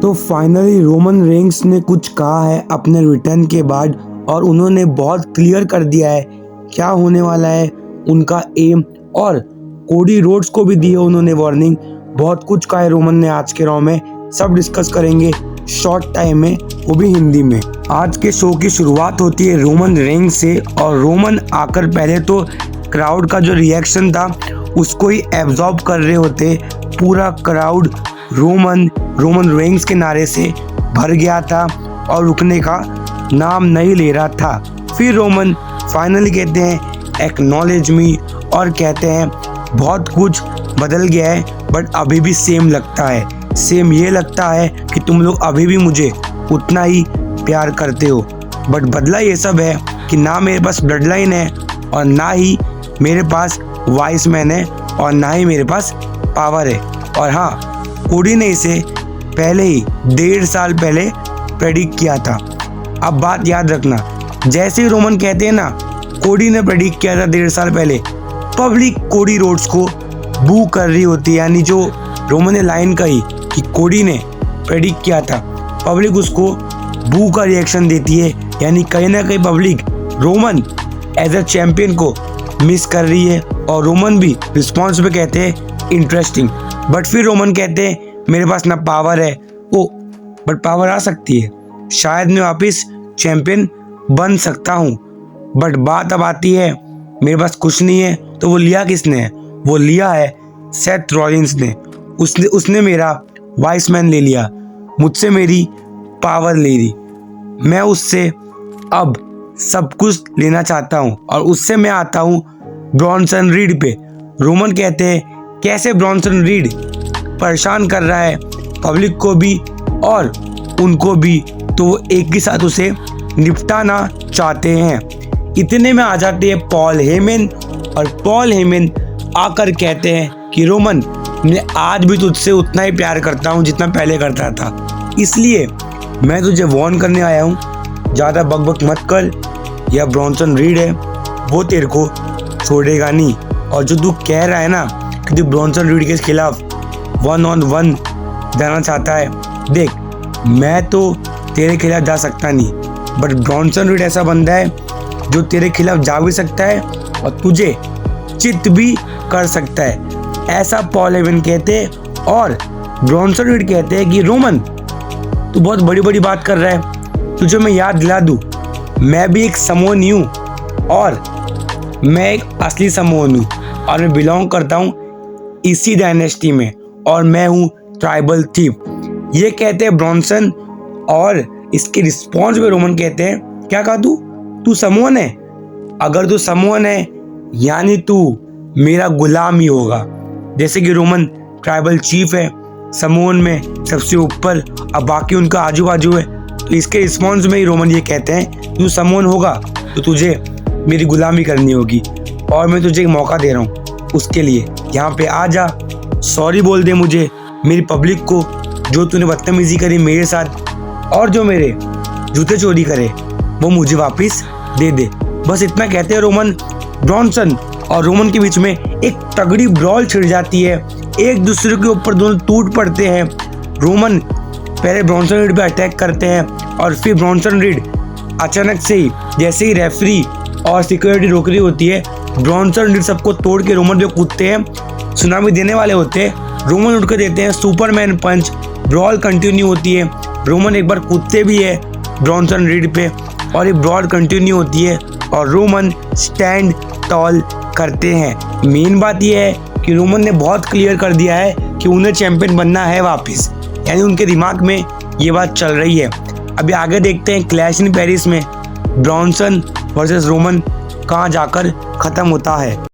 तो finally Roman Reigns ने कुछ कहा है अपने रिटर्न के बाद और उन्होंने बहुत क्लियर कर दिया है क्या होने वाला है उनका एम, और कोडी रोड्स को भी दी है उन्होंने वार्निंग। बहुत कुछ कहा है रोमन ने आज के रॉ में, सब डिस्कस करेंगे शॉर्ट टाइम में, वो भी हिंदी में। आज के शो की शुरुआत होती है रोमन रेंस से और रोमन आकर पहले तो क्राउड का जो रिएक्शन था उसको ही एब्जॉर्ब कर रहे होते। पूरा क्राउड रोमन रेंस के नारे से भर गया था और रुकने का नाम नहीं ले रहा था। फिर रोमन फाइनली कहते हैं एक्नॉलेज मी और कहते हैं बहुत कुछ बदल गया है बट अभी भी सेम लगता है। सेम ये लगता है कि तुम लोग अभी भी मुझे उतना ही प्यार करते हो, बट बदला ये सब है कि ना मेरे पास ब्लड लाइन है और ना ही मेरे पास वाइस मैन है और ना ही मेरे पास पावर है। और हाँ, कोडी ने इसे पहले ही 1.5 साल पहले प्रेडिक्ट किया था। अब बात याद रखना, जैसे ही रोमन कहते हैं ना कोडी ने प्रेडिक्ट किया था 1.5 साल पहले, पब्लिक कोडी रोड्स को बू कर रही होती है। यानी जो रोमन ने लाइन कही कि कोडी ने प्रेडिक्ट किया था, पब्लिक उसको बू का रिएक्शन देती है। यानी कहीं ना कहीं public Roman as a champion को मिस कर रही है और रोमन भी रिस्पॉन्स पे कहते हैं इंटरेस्टिंग। बट फिर रोमन कहते हैं मेरे पास ना पावर है, ओ बट पावर आ सकती है, शायद मैं वापस चैंपियन बन सकता हूँ। बट बात अब आती है मेरे पास कुछ नहीं है, तो वो लिया किसने है? वो लिया है सेथ रॉलिन्स ने। उसने मेरा वाइस मैन ले लिया, मुझसे मेरी पावर ले ली। मैं उससे अब सब कुछ लेना चाहता हूँ और उससे मैं आता हूँ ब्रॉन्सन रीड पे। रोमन कहते हैं कैसे ब्रॉन्सन रीड परेशान कर रहा है पब्लिक को भी और उनको भी, तो वो एक के साथ उसे निपटाना चाहते हैं। इतने में आ जाते हैं पॉल हेमन और पॉल हेमन आकर कहते हैं कि रोमन, मैं आज भी तुझसे उतना ही प्यार करता हूँ जितना पहले करता था, इसलिए मैं तुझे वार्न करने आया हूँ, ज़्यादा बकबक मत कर, या ब्रॉन्सन रीड है वो तेरे को छोड़ेगा नहीं। और जो तू कह रहा है ना कि तू ब्रॉन्सन रीड के खिलाफ 1-on-1 जाना चाहता है, देख मैं तो तेरे खिलाफ जा सकता नहीं, बट ब्रॉन्सन रीड ऐसा बंदा है जो तेरे खिलाफ जा भी सकता है और तुझे चित भी कर सकता है, ऐसा पॉल हेमन कहते हैं। और ब्रॉन्सन रीड कहते हैं कि रोमन तू बहुत बड़ी बड़ी बात कर रहा है, तुझे मैं याद दिला दूँ, मैं भी एक समोन हूँ और मैं एक असली समोन हूँ और मैं बिलोंग करता हूँ इसी डायनेस्टी में और मैं हूँ ट्राइबल थीफ। ये कहते हैं ब्रॉन्सन और इसके रिस्पॉन्स में रोमन कहते हैं क्या कहा तू समोन है? अगर तू समोन है यानी तू मेरा गुलाम ही होगा। जैसे कि रोमन ट्राइबल चीफ है समोन में सबसे ऊपर, अब बाकी उनका आजू बाजू है, तो इसके रिस्पॉन्स में ही रोमन ये कहते हैं तू समोन होगा तो तुझे मेरी गुलामी करनी होगी और मैं तुझे एक मौका दे रहा हूँ, उसके लिए यहाँ पे आ जा, सॉरी बोल दे मुझे, मेरी पब्लिक को, जो तूने बदतमीजी करी मेरे साथ और जो मेरे जूते चोरी करे वो मुझे वापस दे दे। बस इतना कहते हैं रोमन। ब्रॉन्सन और रोमन के बीच में एक तगड़ी ब्रॉल छिड़ जाती है, एक दूसरे के ऊपर दोनों टूट पड़ते हैं। रोमन पहले ब्रॉन्सन रीड पे अटैक करते हैं और फिर ब्रॉन्सन रीड अचानक से ही, जैसे ही रेफरी और सिक्योरिटी रोक रही होती है, ब्रॉन्सन रीड सबको तोड़ के रोमन पे कूदते हैं, सुनामी देने वाले होते हैं, रोमन उठ कर देते हैं सुपरमैन पंच। ब्रॉल कंटिन्यू होती है, रोमन एक बार कूदते भी है ब्रॉन्सन रीड पे और एक ब्रॉल कंटिन्यू होती है और रोमन स्टैंड टॉल करते हैं। मेन बात यह है कि रोमन ने बहुत क्लियर कर दिया है कि उन्हें चैंपियन बनना है वापस, यानी उनके दिमाग में ये बात चल रही है। अभी आगे देखते हैं क्लैश इन पेरिस में ब्रॉन्सन वर्सेस रोमन कहाँ जाकर ख़त्म होता है।